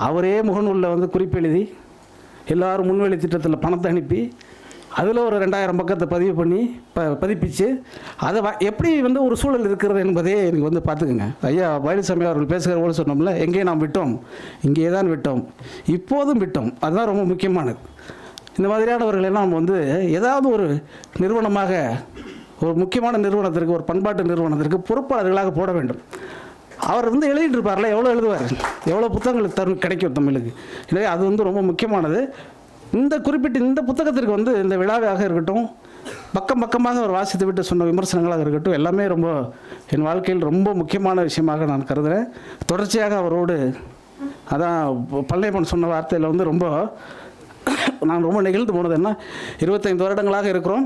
அவரே முகநூலில் வந்து குறிப்பெழுதி எல்லோரும் முன்வெளி திட்டத்தில் பணத்தை அனுப்பி அதில் ஒரு 2000 பக்கத்தை பதிவு பண்ணி பதிப்பிச்சு அதை எப்படி வந்து ஒரு சூழல் இருக்கிறது என்பதே எனக்கு வந்து பார்த்துக்குங்க. ஐயா பழனிசாமி அவர்கள் பேசுகிற போது சொன்னோம்ல, எங்கே நாம் விட்டோம், இங்கே தான் விட்டோம், இப்போதும் விட்டோம். அதுதான் ரொம்ப முக்கியமானது. இந்த மாதிரியானவர்களெல்லாம் நம்ம வந்து ஏதாவது ஒரு நிறுவனமாக, ஒரு முக்கியமான நிறுவனத்திற்கு, ஒரு பண்பாட்டு நிறுவனத்திற்கு பொறுப்பாளர்களாக போட வேண்டும். அவர் வந்து எழுதிட்டு இருப்பார்ல, எவ்வளோ எழுதுவார், எவ்வளோ புத்தகங்கள் கிடைக்கும் தமிழுக்கு. எனவே அது வந்து ரொம்ப முக்கியமானது. இந்த குறிப்பிட்ட இந்த புத்தகத்திற்கு வந்து இந்த விழாவாக இருக்கட்டும், பக்கம் பக்கமாக அவர் வாசித்து விட்டு சொன்ன விமர்சனங்களாக இருக்கட்டும், எல்லாமே ரொம்ப என் வாழ்க்கையில் ரொம்ப முக்கியமான விஷயமாக நான் கருதுகிறேன். தொடர்ச்சியாக அவரோடு அதான் பழனியப்பன் சொன்ன வார்த்தையில் வந்து ரொம்ப நான் ரொம்ப நெகிழ்ந்து போனது என்ன, 25 வருடங்களாக இருக்கிறோம்,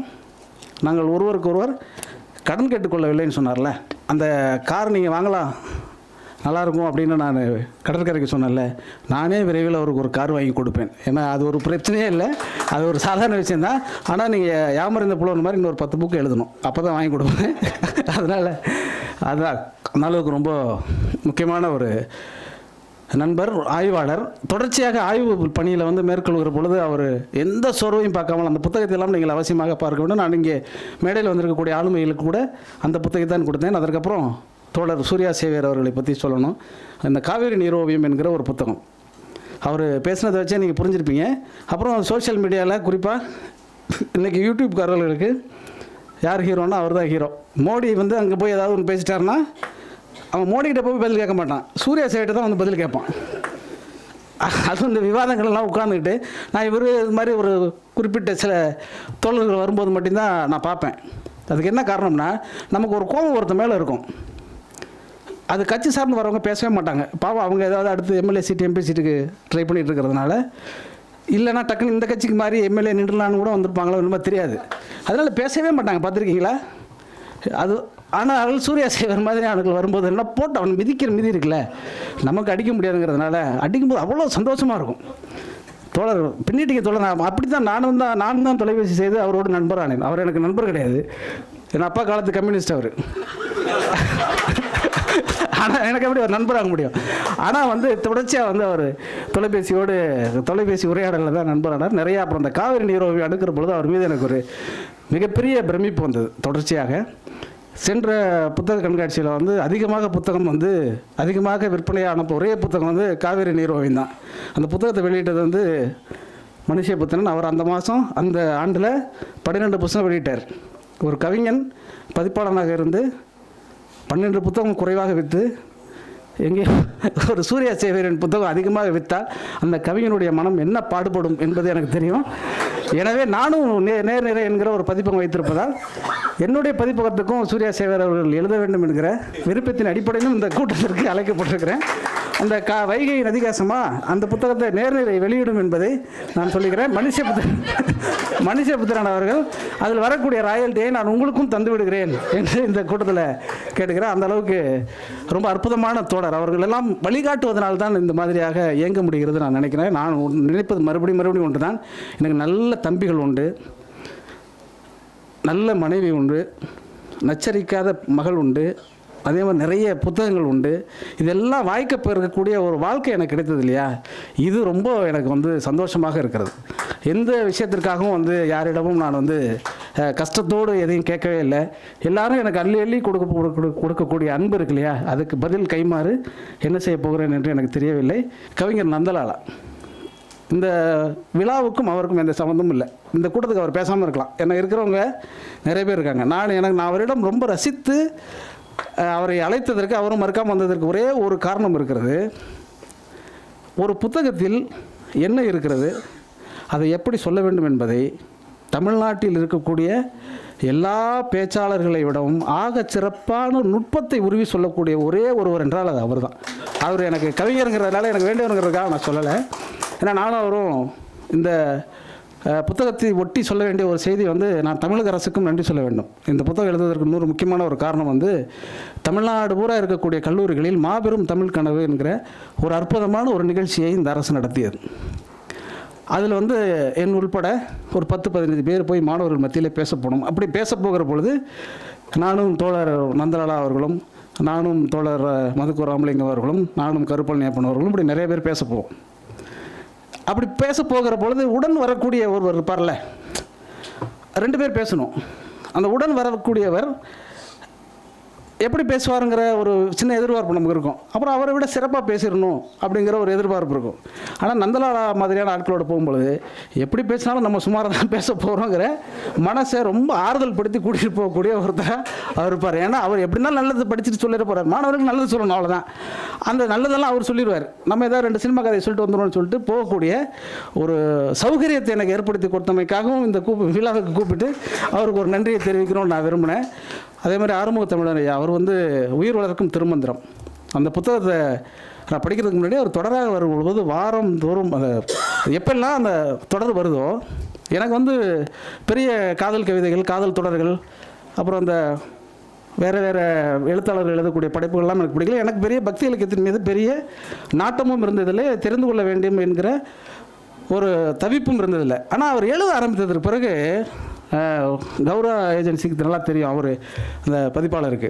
நாங்கள் ஒருவருக்கு ஒருவர் கடன் கேட்டுக்கொள்ளவில்லைன்னு சொன்னார்ல. அந்த கார் நீங்கள் வாங்கலாம், நல்லாயிருக்கும் அப்படின்னு நான் கடற்கரைக்கு சொன்னேன்ல, நானே விரைவில் அவருக்கு ஒரு கார் வாங்கி கொடுப்பேன். ஏன்னா அது ஒரு பிரச்சனையே இல்லை, அது ஒரு சாதாரண விஷயந்தான். ஆனால் நீங்கள் யாமறிந்த புலவன் மாதிரி இன்னொரு 10 புக்கு எழுதணும், அப்போ தான் வாங்கி கொடுப்பேன். அதனால் அதுதான் அந்த அளவுக்கு ரொம்ப முக்கியமான ஒரு நண்பர், ஆய்வாளர். தொடர்ச்சியாக ஆய்வு பணியில் வந்து மேற்கொள்கிற பொழுது அவர் எந்த சோர்வையும் பார்க்காமல் அந்த புத்தகத்தை எல்லாம் நீங்கள் அவசியமாக பார்க்க வேண்டும். நான் இங்கே மேடையில் வந்திருக்கக்கூடிய ஆளுமைகளுக்கு கூட அந்த புத்தகத்தை தான் கொடுத்தேன். அதற்கப்புறம் தோழர் சூர்யா சேவியர் அவர்களை பற்றி சொல்லணும். இந்த காவேரி நீரோவியம் என்கிற ஒரு புத்தகம் அவர் பேசினதை வச்சே நீங்கள் புரிஞ்சிருப்பீங்க. அப்புறம் சோஷியல் மீடியாவில் குறிப்பாக இன்றைக்கி யூடியூப்காரர்களுக்கு யார் ஹீரோன்னா அவர் தான் ஹீரோ. மோடி வந்து அங்கே போய் ஏதாவது ஒன்று பேசிட்டாருன்னா அவன் மோடிக்கிட்ட போய் பதில் கேட்க மாட்டான், சூர்யா சேவிட்ட தான் வந்து பதில் கேட்பான். அதுவும் இந்த விவாதங்கள்லாம் உட்காந்துக்கிட்டு நான் இவர் இது மாதிரி ஒரு குறிப்பிட்ட சில தோழர்கள் வரும்போது மட்டும்தான் நான் பார்ப்பேன். அதுக்கு என்ன காரணம்னா, நமக்கு ஒரு கோபம் ஒருத்த மேலே இருக்கும். அது கட்சி சார்ந்து வரவங்க பேசவே மாட்டாங்க. பாவம் அவங்க ஏதாவது அடுத்து எம்எல்ஏ சீட்டு எம்பி சீட்டுக்கு ட்ரை பண்ணிகிட்டு இருக்கிறதுனால, இல்லைனா டக்குன்னு இந்த கட்சிக்கு மாதிரி எம்எல்ஏ நின்றுலான்னு கூட வந்திருப்பாங்களோ என்னமோ தெரியாது. அதனால் பேசவே மாட்டாங்க, பார்த்துருக்கீங்களா? அது ஆனால் சூர்யா சேவர் மாதிரி ஆளுகள் வரும்போது என்ன போட்டு அவன் மிதிக்கிற மிதி இருக்குல்ல, நமக்கு அடிக்க முடியாதுங்கிறதுனால அடிக்கும்போது அவ்வளோ சந்தோஷமாக இருக்கும். தோழர் பின்னிட்டிங்க தோழர், நான் அப்படி தான் நானும் தான் தொலைபேசி செய்து அவரோடு நண்பரானேன். அவர் எனக்கு நண்பர் கிடையாது, என் அப்பா காலத்து கம்யூனிஸ்ட் அவர். ஆனால் எனக்கு எப்படி ஒரு நண்பராக முடியும்? ஆனால் வந்து தொடர்ச்சியாக வந்து அவர் தொலைபேசி உரையாடலில் தான் நண்பரானார் நிறையா. அப்புறம் அந்த காவிரி நீரோவி அடுக்கிற பொழுது அவர் மீது எனக்கு ஒரு மிகப்பெரிய பிரமிப்பு வந்தது. தொடர்ச்சியாக சென்ற புத்தக கண்காட்சியில் வந்து அதிகமாக விற்பனையான ஒரே புத்தகம் வந்து காவேரி நீரோவியம் தான். அந்த புத்தகத்தை வெளியிட்டது வந்து மனுஷபுத்திரன். அவர் அந்த ஆண்டில் 12 புத்தகம் வெளியிட்டார். ஒரு கவிஞன் பதிப்பாளனாக இருந்து 12 புத்தகம் குறைவாக விற்று, எங்கே ஒரு சூர்யா சேவியரின் புத்தகம் அதிகமாக விற்றால் அந்த கவிஞனுடைய மனம் என்ன பாடுபடும் என்பது எனக்கு தெரியும். எனவே நானும் நேர்நிறை என்கிற ஒரு பதிப்பகம் வைத்திருப்பதால் என்னுடைய பதிப்பகத்துக்கும் சூர்யா சேவியர் அவர்கள் எழுத வேண்டும் என்கிற விருப்பத்தின் அடிப்படையிலும் இந்த கூட்டத்திற்கு அழைக்கப்பட்டிருக்கிறேன். அந்த வைகை நதிகாசமா அந்த புத்தகத்தை நேர்நிறை வெளியிடும் என்பதை நான் சொல்லுகிறேன். மனுஷபுத்திரன் அவர்கள் அதில் வரக்கூடிய ராயல்ட்டியை நான் உங்களுக்கும் தந்து விடுகிறேன் என்று இந்த கூட்டத்தில் கேட்டுக்கிறேன். அந்த அளவுக்கு ரொம்ப அற்புதமான தோழர். அவர்கள் எல்லாம் வழிகாட்டுவதனால்தான் இந்த மாதிரியாக இயங்க முடிகிறது நான் நினைக்கிறேன். நான் நினைப்பது மறுபடியும் ஒன்று தான், எனக்கு நல்ல தம்பிகள் உண்டு, நல்ல மனைவி உண்டு, நச்சரிக்காத மகள் உண்டு, அதே மாதிரி நிறைய புத்தகங்கள் உண்டு. இதெல்லாம் வாய்க்க இருக்கக்கூடிய ஒரு வாழ்க்கை எனக்கு கிடைத்தது இல்லையா? இது ரொம்ப எனக்கு வந்து சந்தோஷமாக இருக்கிறது. எந்த விஷயத்திற்காகவும் வந்து யாரிடமும் நான் வந்து கஷ்டத்தோடு எதையும் கேட்கவே இல்லை. எல்லாரும் எனக்கு அள்ளி கொடுக்கக்கூடிய அன்பு இருக்கு இல்லையா, அதுக்கு பதில் கைமாறு என்ன செய்ய போகிறேன் என்று எனக்கு தெரியவில்லை. கவிஞர் நந்தலாலா, இந்த விழாவுக்கும் அவருக்கும் எந்த சம்மந்தமும் இல்லை. இந்த கூட்டத்துக்கு அவர் பேசாமல் இருக்கலாம், ஏன்னா இருக்கிறவங்க நிறைய பேர் இருக்காங்க. நான் அவரிடம் ரொம்ப ரசித்து அவரை அழைத்ததற்கு, அவரும் மறுக்காமல் வந்ததற்கு ஒரே ஒரு காரணம் இருக்கிறது. ஒரு புத்தகத்தில் என்ன இருக்கிறது, அதை எப்படி சொல்ல வேண்டும் என்பதை தமிழ்நாட்டில் இருக்கக்கூடிய எல்லா பேச்சாளர்களை விடவும் ஆக சிறப்பான நுட்பத்தை உருவி சொல்லக்கூடிய ஒரே ஒருவர் என்றால் அது அவர் தான். அவர் எனக்கு கவிஞருங்கிறதுனால எனக்கு வேண்டியவருங்கிறதுக்காக நான் சொல்லலை. ஏன்னா நானும் அவரும் இந்த புத்தகத்தை ஒட்டி சொல்ல வேண்டிய ஒரு செய்தி வந்து, நான் தமிழக அரசுக்கும் நன்றி சொல்ல வேண்டும். இந்த புத்தகம் எழுதுவதற்கு இன்னொரு முக்கியமான ஒரு காரணம் வந்து, தமிழ்நாடு பூரா இருக்கக்கூடிய கல்லூரிகளில் மாபெரும் தமிழ் கனவு என்கிற ஒரு அற்புதமான ஒரு நிகழ்ச்சியை இந்த அரசு நடத்தியது. அதில் வந்து என் உள்பட ஒரு 10-15 பேர் போய் மாணவர்கள் மத்தியில் பேச போனோம். அப்படி பேச போகிற பொழுது நானும் தோழர் நந்தலாலா அவர்களும், நானும் தோழர் மதுக்கூர் ராமலிங்கம் அவர்களும், நானும் கருப்பழனியப்பன் அவர்களும் இப்படி நிறைய பேர் பேச போவோம். அப்படி பேச போகிற பொழுது உடன் வரக்கூடிய ஒருவர் இருப்பார்ல, 2 பேர் பேசணும். அந்த உடன் வரக்கூடியவர் எப்படி பேசுவாருங்கிற ஒரு சின்ன எதிர்பார்ப்பு நமக்கு இருக்கும். அப்புறம் அவரை விட சிறப்பாக பேசிடணும் அப்படிங்கிற ஒரு எதிர்பார்ப்பு இருக்கும். ஆனால் நந்தலாலா மாதிரியான ஆட்களோடு போகும்பொழுது எப்படி பேசினாலும் நம்ம சுமாராக தான் பேச போகிறோங்கிற மனசை ரொம்ப ஆறுதல் படுத்தி கூட்டிகிட்டு போகக்கூடிய ஒருத்தர் அவர் இருப்பார். ஏன்னா அவர் எப்படினாலும் நல்லது படிச்சுட்டு சொல்லிட போகிறார், மாணவர்களுக்கு நல்லது சொல்லணும், அவ்வளோதான். அந்த நல்லதெல்லாம் அவர் சொல்லிடுவார். நம்ம ஏதாவது 2 சினிமா கதையை சொல்லிட்டு வந்துடும்னு சொல்லிட்டு போகக்கூடிய ஒரு சௌகரியத்தை எனக்கு ஏற்படுத்தி கொடுத்தமைக்காகவும் இந்த விழாவுக்கு கூப்பிட்டு அவருக்கு ஒரு நன்றியை தெரிவிக்கணும்னு நான் விரும்பினேன். அதே மாதிரி ஆறுமுக தமிழர் ஐயா, அவர் வந்து உயிர் வளர்க்கும் திருமந்திரம் அந்த புத்தகத்தை நான் படிக்கிறதுக்கு முன்னாடி அவர் தொடராக வரும்பொழுது வாரம் தோறும் அதை எப்பெல்லாம் அந்த தொடர் வருதோ, எனக்கு வந்து பெரிய காதல் கவிதைகள், காதல் தொடர்கள், அப்புறம் அந்த வேறு வேறு எழுத்தாளர்கள் எழுதக்கூடிய படைப்புகள்லாம் எனக்கு பிடிக்கல. எனக்கு பெரிய பக்தி இலக்கியத்தின் மீது பெரிய நாட்டமும் இருந்ததில்லை, தெரிந்து கொள்ள வேண்டும் என்கிற ஒரு தவிப்பும் இருந்ததில்லை. ஆனால் அவர் எழுத ஆரம்பித்ததற்கு பிறகு கௌரவ ஏஜென்சிக்கு நல்லா தெரியும், அவர் அந்த பதிப்பாளருக்கு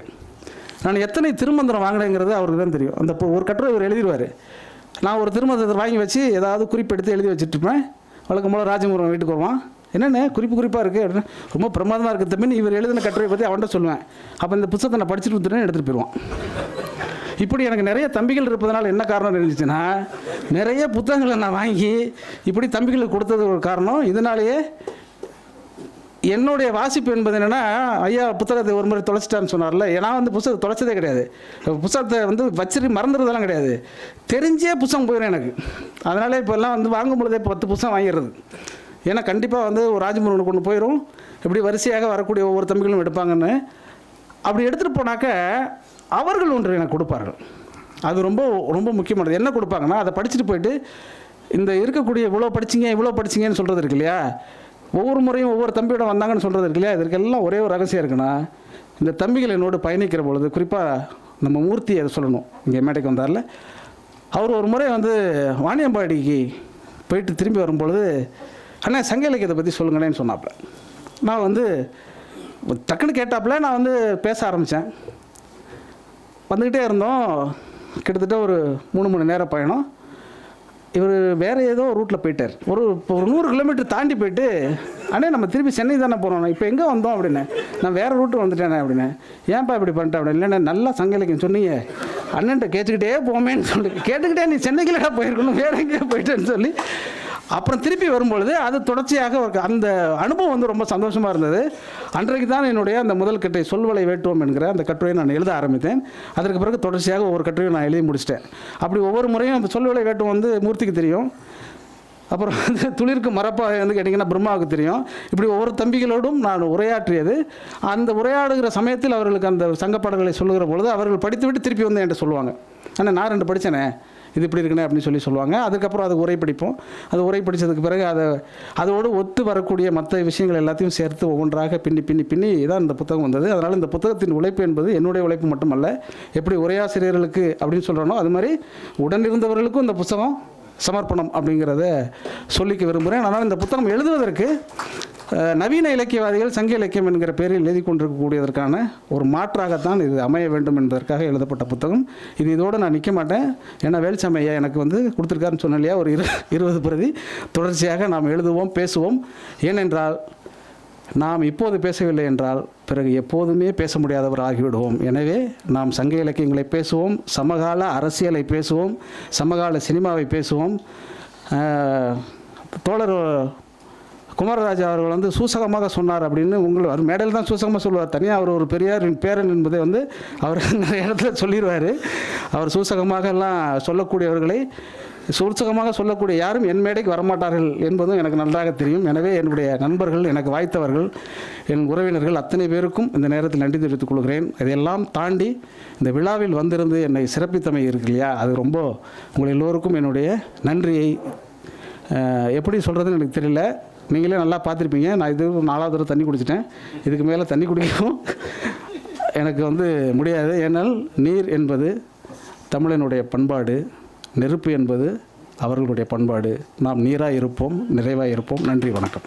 நான் எத்தனை திருமந்திரம் வாங்கினேங்கிறது அவருக்கு தான் தெரியும். அந்த ஒரு கட்டுரை இவர் எழுதிடுவார். நான் ஒரு திருமந்திரத்தை வாங்கி வச்சு ஏதாவது குறிப்பெடுத்து எழுதி வச்சுட்டுருப்பேன். வழக்கம் போல் ராஜமுருகன் வீட்டுக்கு வருவான், என்னென்ன குறிப்பாக இருக்குது அப்படின்னு, ரொம்ப பிரமாதமாக இருக்குது தம்பின்னு இவர் எழுதின கட்டுரையை பற்றி அவன்கிட்ட சொல்லுவேன். அப்போ இந்த புத்தகத்தை நான் படிச்சுட்டு வந்துட்டு எடுத்துகிட்டு போயிடுவான். இப்படி எனக்கு நிறைய தம்பிகள் இருப்பதனால என்ன காரணம் இருந்துச்சுன்னா, நிறைய புத்தகங்களை நான் வாங்கி இப்படி தம்பிகளுக்கு கொடுத்தது ஒரு காரணம். இதனாலேயே என்னுடைய வாசிப்பு என்பது என்னென்னா, ஐயா புத்தகத்தை ஒரு முறை தொலைச்சிட்டான்னு சொன்னார்ல, நான் வந்து புத்தகத்தை தொலைச்சதே கிடையாது. புத்தகத்தை வந்து வச்சுட்டு மறந்துடுறதெல்லாம் கிடையாது, தெரிஞ்சே புத்தகம் போயிடும் எனக்கு. அதனால் இப்போ எல்லாம் வந்து வாங்கும் பொழுதே 10 புத்தகம் வாங்கிடுறது. ஏன்னா கண்டிப்பாக வந்து ஒரு ராஜமுருகனுக்கு ஒன்று போயிடும், இப்படி வரிசையாக வரக்கூடிய ஒவ்வொரு தம்பிகளும் எடுப்பாங்கன்னு. அப்படி எடுத்துகிட்டு போனாக்க அவர்கள் ஒன்று எனக்கு கொடுப்பார்கள். அது ரொம்ப ரொம்ப முக்கியமானது. என்ன கொடுப்பாங்கன்னா, அதை படிச்சுட்டு போயிட்டு இந்த இருக்கக்கூடிய இவ்வளோ படிச்சிங்கன்னு சொல்கிறது இருக்கு இல்லையா, ஒவ்வொரு முறையும் ஒவ்வொரு தம்பியோட வந்தாங்கன்னு சொல்கிறது இருக்கு இல்லையா, இதற்கெல்லாம் ஒரே ஒரு ரகசியம் இருக்குன்னா, இந்த தம்பிகள் என்னோடு பயணிக்கிற பொழுது, குறிப்பாக நம்ம மூர்த்தி அதை சொல்லணும், இங்கே மேடைக்கு வந்தார்ல, அவர் ஒரு முறை வந்து வாணியம்பாடிக்கு போயிட்டு திரும்பி வரும்பொழுது, அண்ணா சங்க இலக்கியத்தை பற்றி சொல்லுங்களேன்னு சொன்னாப்புல. நான் வந்து டக்குன்னு கேட்டாப்புல நான் வந்து பேச ஆரம்பித்தேன். வந்துக்கிட்டே இருந்தோம், கிட்டத்தட்ட ஒரு 3 மணி நேரம் பயணம். இவர் வேறு ஏதோ ரூட்டில் போயிட்டார். ஒரு 100 கிலோமீட்டர் தாண்டி போயிட்டு, அண்ணே நம்ம திருப்பி சென்னை தானே போகிறோம், இப்போ எங்கே வந்தோம் அப்படின்னு, நான் வேறு ரூட்டு வந்துட்டேனே அப்படின்னு. ஏன்ப்பா இப்படி பண்ணிட்டேன் அப்படின்னு. இல்லைண்ணே நல்லா சங்க இலக்கியம் சொன்னீங்க, அண்ணன்ட்ட கேட்டுக்கிட்டே போமேன்னு சொல்லி கேட்டுக்கிட்டே நீ சென்னைக்குள்ளே போயிருக்கணும், வேறு எங்கேயோ போயிட்டேன்னு சொல்லி அப்புறம் திருப்பி வரும்பொழுது அது தொடர்ச்சியாக அந்த அனுபவம் வந்து ரொம்ப சந்தோஷமாக இருந்தது. அன்றைக்கு தான் என்னுடைய அந்த முதல் கட்டை சொல்வலை வேட்டுவோம் என்கிற அந்த கட்டுரையை நான் எழுத ஆரம்பித்தேன். அதற்கு பிறகு தொடர்ச்சியாக ஒவ்வொரு கட்டுரையும் நான் எழுதி முடிச்சிட்டேன். அப்படி ஒவ்வொரு முறையும் அந்த சொல்வலை வேட்டுவோம் வந்து மூர்த்திக்கு தெரியும். அப்புறம் வந்து துளிர்க்கு மரப்பா வந்து கேட்டிங்கன்னா பிரம்மாவுக்கு தெரியும். இப்படி ஒவ்வொரு தம்பிகளோடும் நான் உரையாற்றியது. அந்த உரையாடுகிற சமயத்தில் அவர்களுக்கு அந்த சங்கப்பாடல்களை சொல்லுகிற பொழுது அவர்கள் படித்துவிட்டு திருப்பி வந்து என்கிட்ட சொல்லுவாங்க, ஆனால் நான் 2 படித்தேனே, இது இப்படி இருக்குண்ணே அப்படின்னு சொல்லுவாங்க. அதுக்கப்புறம் அது உரை படிப்போம். அது உரை படித்ததுக்கு பிறகு அதோடு ஒத்து வரக்கூடிய மற்ற விஷயங்கள் எல்லாத்தையும் சேர்த்து ஒவ்வொன்றாக பின்னி தான் இந்த புத்தகம் வந்தது. அதனால் இந்த புத்தகத்தின் உழைப்பு என்பது என்னுடைய உழைப்பு மட்டுமல்ல, எப்படி உரையாசிரியர்களுக்கு அப்படின்னு சொல்கிறனோ அது மாதிரி உடனிருந்தவர்களுக்கும் இந்த புத்தகம் சமர்ப்பணம் அப்படிங்கிறத சொல்லிக்க விரும்புகிறேன். ஆனால் இந்த புத்தகம் எழுதுவதற்கு நவீன இலக்கியவாதிகள் சங்க இலக்கியம் என்கிற பேரில் எழுதி கொண்டிருக்கக்கூடியதற்கான ஒரு மாற்றாகத்தான் இது அமைய வேண்டும் என்பதற்காக எழுதப்பட்ட புத்தகம். இதோடு நான் நிற்க மாட்டேன். ஏன்னா வேல்சாமி ஐயா எனக்கு வந்து கொடுத்துருக்காருன்னு சொன்ன இல்லையா, ஒரு 20 பிரதி தொடர்ச்சியாக நாம் எழுதுவோம், பேசுவோம். ஏனென்றால் நாம் இப்போது பேசவில்லை என்றால் பிறகு எப்போதுமே பேச முடியாதவர் ஆகிவிடுவோம். எனவே நாம் சங்க இலக்கியங்களை பேசுவோம், சமகால அரசியலை பேசுவோம், சமகால சினிமாவை பேசுவோம். தோழர் குமாரராஜா அவர்கள் வந்து சூசகமாக சொன்னார் அப்படின்னு அவர் மேடையில் தான் சூசகமாக சொல்லுவார். தனியாக அவர் ஒரு பெரியார் பேரன் என்பதை வந்து அவர் நிறைய இடத்துல சொல்லிடுவார். அவர் சூசகமாக எல்லாம் சொல்லக்கூடியவர்களை சூசகமாக சொல்லக்கூடிய யாரும் என் மேடைக்கு வரமாட்டார்கள் என்பதும் எனக்கு நன்றாக தெரியும். எனவே என்னுடைய நண்பர்கள், எனக்கு வாய்த்தவர்கள், என் உறவினர்கள் அத்தனை பேருக்கும் இந்த நேரத்தில் நன்றி தெரிவித்துக் கொள்கிறேன். இதையெல்லாம் தாண்டி இந்த விழாவில் வந்திருந்து என்னை சிறப்பித்தமை இருக்கு இல்லையா, அது ரொம்ப உங்கள் எல்லோருக்கும் என்னுடைய நன்றியை எப்படி சொல்கிறதுன்னு எனக்கு தெரியல. நீங்களே நல்லா பார்த்துருப்பீங்க. நான் இது 4வது தடவை தண்ணி குடிச்சிட்டேன். இதுக்கு மேலே தண்ணி குடிக்கவும் எனக்கு வந்து முடியாது. ஏனால் நீர் என்பது தமிழனுடைய பண்பாடு, நெருப்பு என்பது அவர்களுடைய பண்பாடு. நாம் நீராக இருப்போம், நிறைவாக இருப்போம். நன்றி, வணக்கம்.